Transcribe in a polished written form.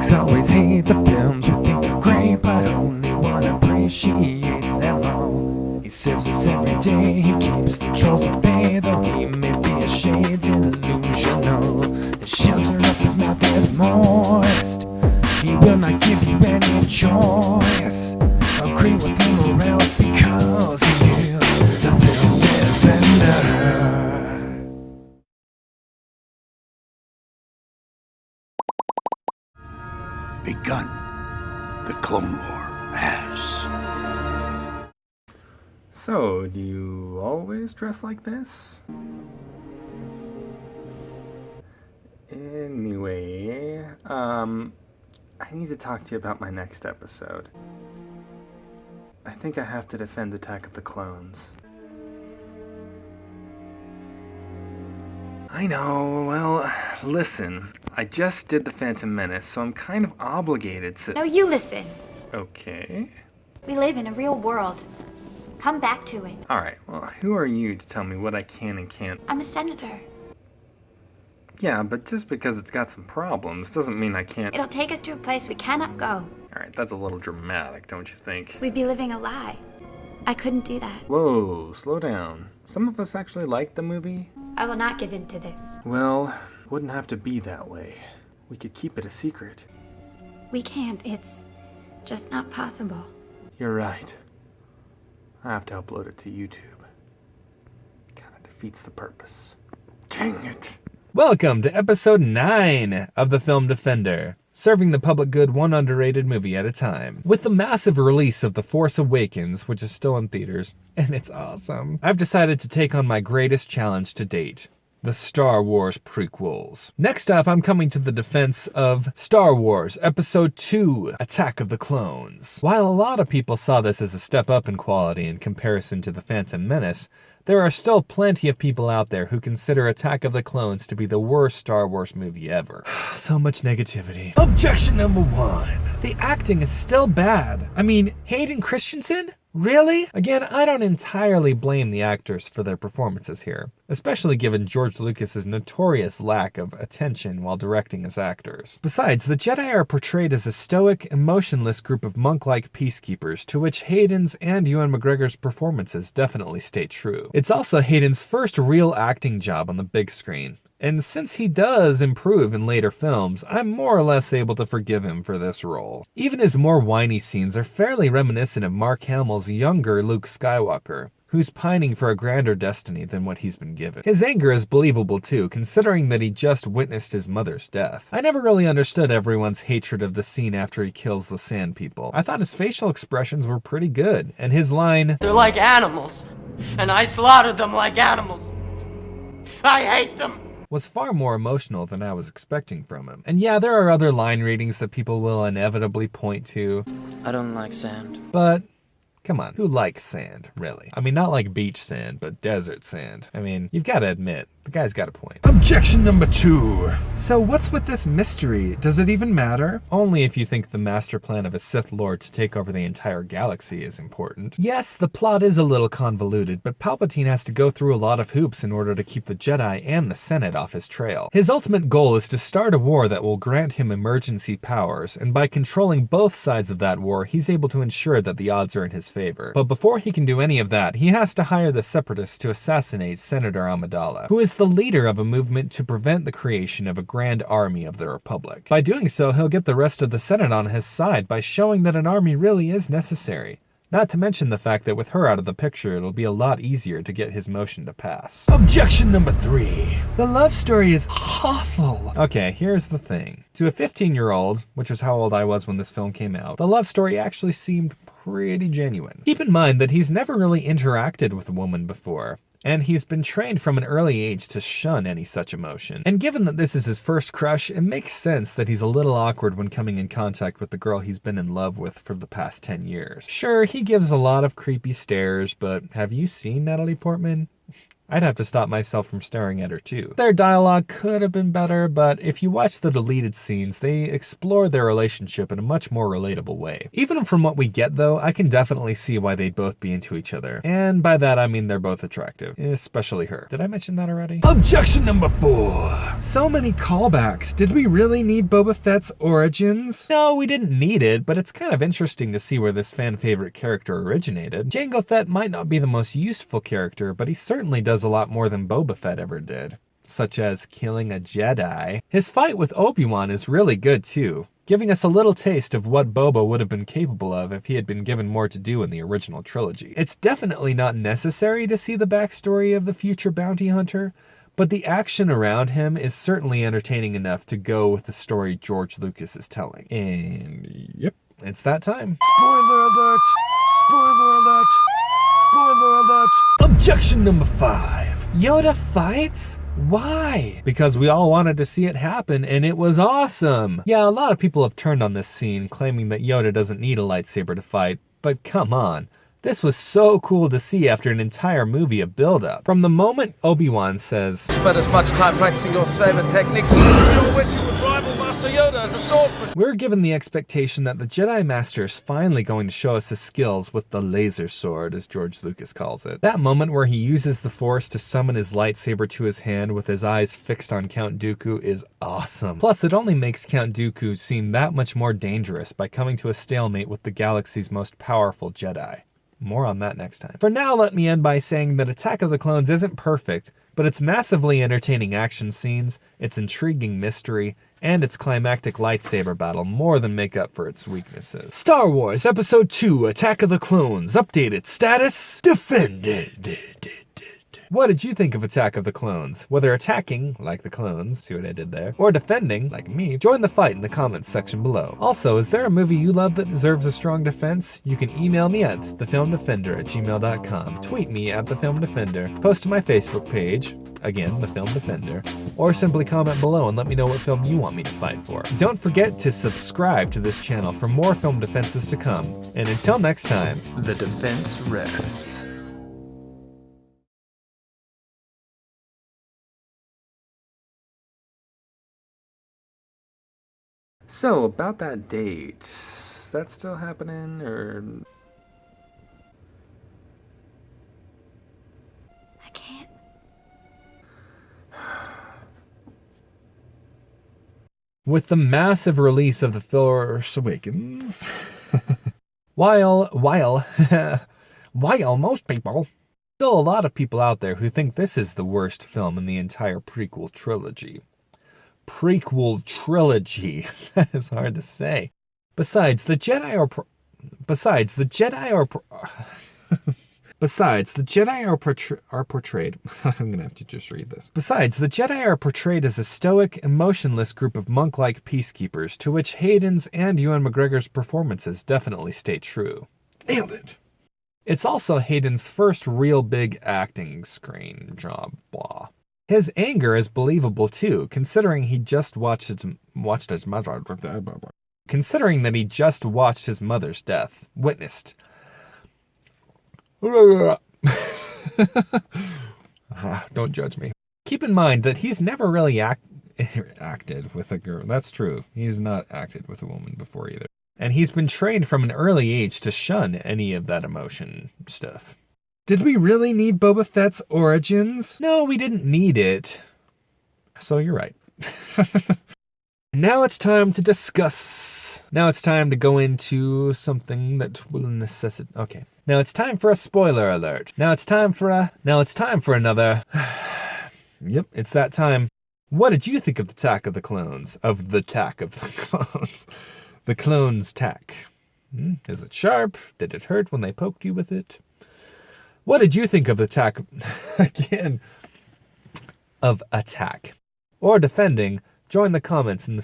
Critics always hate the films we think are great, but only one appreciates them all. He saves us every day, he keeps the trolls at bay, though he may be a shade delusional. The shelter of his mouth is moist, he will not give you any choice. Agree with him or else, because he is the film defender. Begun. The Clone War has. So, do you always dress like this? Anyway, I need to talk to you about my next episode. I think I have to defend Attack of the Clones. I know, well, listen, I just did the Phantom Menace, so I'm kind of obligated to... No, you listen. Okay. We live in a real world. Come back to it. Alright, well, who are you to tell me what I can and can't... I'm a senator. Yeah, but just because it's got some problems doesn't mean I can't... It'll take us to a place we cannot go. Alright, that's a little dramatic, don't you think? We'd be living a lie. I couldn't do that. Whoa, slow down. Some of us actually liked the movie. I will not give in to this. Well, wouldn't have to be that way. We could keep it a secret. We can't. It's just not possible. You're right. I have to upload it to YouTube. Kinda defeats the purpose. Dang it. Welcome to episode 9 of The Film Defender, serving the public good one underrated movie at a time. With the massive release of The Force Awakens, which is still in theaters, and it's awesome, I've decided to take on my greatest challenge to date, the Star Wars Prequels. Next up, I'm coming to the defense of Star Wars Episode 2, Attack of the Clones. While a lot of people saw this as a step up in quality in comparison to The Phantom Menace, there are still plenty of people out there who consider Attack of the Clones to be the worst Star Wars movie ever. So much negativity. Objection number 1. The acting is still bad. I mean, Hayden Christensen? Really? Again, I don't entirely blame the actors for their performances here, especially given George Lucas's notorious lack of attention while directing his actors. Besides, the Jedi are portrayed as a stoic, emotionless group of monk-like peacekeepers, to which Hayden's and Ewan McGregor's performances definitely stay true. It's also Hayden's first real acting job on the big screen. And since he does improve in later films, I'm more or less able to forgive him for this role. Even his more whiny scenes are fairly reminiscent of Mark Hamill's younger Luke Skywalker, who's pining for a grander destiny than what he's been given. His anger is believable too, considering that he just witnessed his mother's death. I never really understood everyone's hatred of the scene after he kills the Sand People. I thought his facial expressions were pretty good, and his line, "They're like animals, and I slaughtered them like animals. I hate them," was far more emotional than I was expecting from him. And yeah, there are other line readings that people will inevitably point to. I don't like sand. But come on, who likes sand, really? I mean, not like beach sand, but desert sand. I mean, you've got to admit, the guy's got a point. Objection number 2. So what's with this mystery? Does it even matter? Only if you think the master plan of a Sith Lord to take over the entire galaxy is important. Yes, the plot is a little convoluted, but Palpatine has to go through a lot of hoops in order to keep the Jedi and the Senate off his trail. His ultimate goal is to start a war that will grant him emergency powers, and by controlling both sides of that war, he's able to ensure that the odds are in his favor. But before he can do any of that, he has to hire the Separatists to assassinate Senator Amidala, who is the leader of a movement to prevent the creation of a grand army of the Republic. By doing so, he'll get the rest of the Senate on his side by showing that an army really is necessary. Not to mention the fact that with her out of the picture, it'll be a lot easier to get his motion to pass. Objection number 3. The love story is awful. Okay, here's the thing. To a 15-year-old, which was how old I was when this film came out, the love story actually seemed pretty genuine. Keep in mind that he's never really interacted with a woman before, and he's been trained from an early age to shun any such emotion. And given that this is his first crush, it makes sense that he's a little awkward when coming in contact with the girl he's been in love with for the past 10 years. Sure, he gives a lot of creepy stares, but have you seen Natalie Portman? I'd have to stop myself from staring at her too. Their dialogue could have been better, but if you watch the deleted scenes, they explore their relationship in a much more relatable way. Even from what we get though, I can definitely see why they'd both be into each other. And by that I mean they're both attractive, especially her. Did I mention that already? Objection number 4. So many callbacks. Did we really need Boba Fett's origins? No, we didn't need it, but it's kind of interesting to see where this fan favorite character originated. Jango Fett might not be the most useful character, but he certainly does a lot more than Boba Fett ever did, such as killing a Jedi. His fight with Obi-Wan is really good too, giving us a little taste of what Boba would have been capable of if he had been given more to do in the original trilogy. It's definitely not necessary to see the backstory of the future bounty hunter, but the action around him is certainly entertaining enough to go with the story George Lucas is telling. And yep, it's that time. Spoiler alert! Spoiler alert! Spoiler alert! Objection number 5. Yoda fights? Why? Because we all wanted to see it happen and it was awesome. Yeah, a lot of people have turned on this scene, claiming that Yoda doesn't need a lightsaber to fight, but come on. This was so cool to see after an entire movie of build-up. From the moment Obi-Wan says, Spent as much time practicing your saber techniques as you would rival Master Yoda as a swordsman. we're given the expectation that the Jedi Master is finally going to show us his skills with the laser sword, as George Lucas calls it. That moment where he uses the Force to summon his lightsaber to his hand with his eyes fixed on Count Dooku is awesome. Plus, it only makes Count Dooku seem that much more dangerous by coming to a stalemate with the galaxy's most powerful Jedi. More on that next time. For now, let me end by saying that Attack of the Clones isn't perfect, but its massively entertaining action scenes, its intriguing mystery, and its climactic lightsaber battle more than make up for its weaknesses. Star Wars Episode 2 Attack of the Clones updated status defended. What did you think of Attack of the Clones? Whether attacking, like the clones, see what I did there, or defending, like me, join the fight in the comments section below. Also, is there a movie you love that deserves a strong defense? You can email me at thefilmdefender@gmail.com, tweet me at thefilmdefender, post to my Facebook page, again, The Film Defender, or simply comment below and let me know what film you want me to fight for. Don't forget to subscribe to this channel for more film defenses to come. And until next time, The defense rests. so about that date, is that still happening, or? I can't. With the massive release of The Force Awakens, while most people, still a lot of people out there who think this is the worst film in the entire prequel trilogy. Prequel trilogy. That is hard to say. Besides, the Jedi are portrayed. I'm gonna have to just read this. Besides, the Jedi are portrayed as a stoic, emotionless group of monk-like peacekeepers, to which Hayden's and Ewan McGregor's performances definitely stay true. Nailed it. It's also Hayden's first real big acting screen job. Blah. His anger is believable too, considering he just watched his mother. Considering that he just watched his mother's death, witnessed. Don't judge me. Keep in mind that he's never really acted with a girl. That's true. He's not acted with a woman before either. And he's been trained from an early age to shun any of that emotion stuff. Did we really need Boba Fett's origins? No, we didn't need it. So you're right. Now it's time to discuss. Now it's time to go into something that will necessitate. Okay. Now it's time for a spoiler alert. Now it's time for another. Yep, it's that time. What did you think of the Attack of the Clones? Of the Attack of the Clones. The clones' tack. Is it sharp? Did it hurt when they poked you with it? What did you think of the attack? Again. Of attack. Or defending? Join the comments in the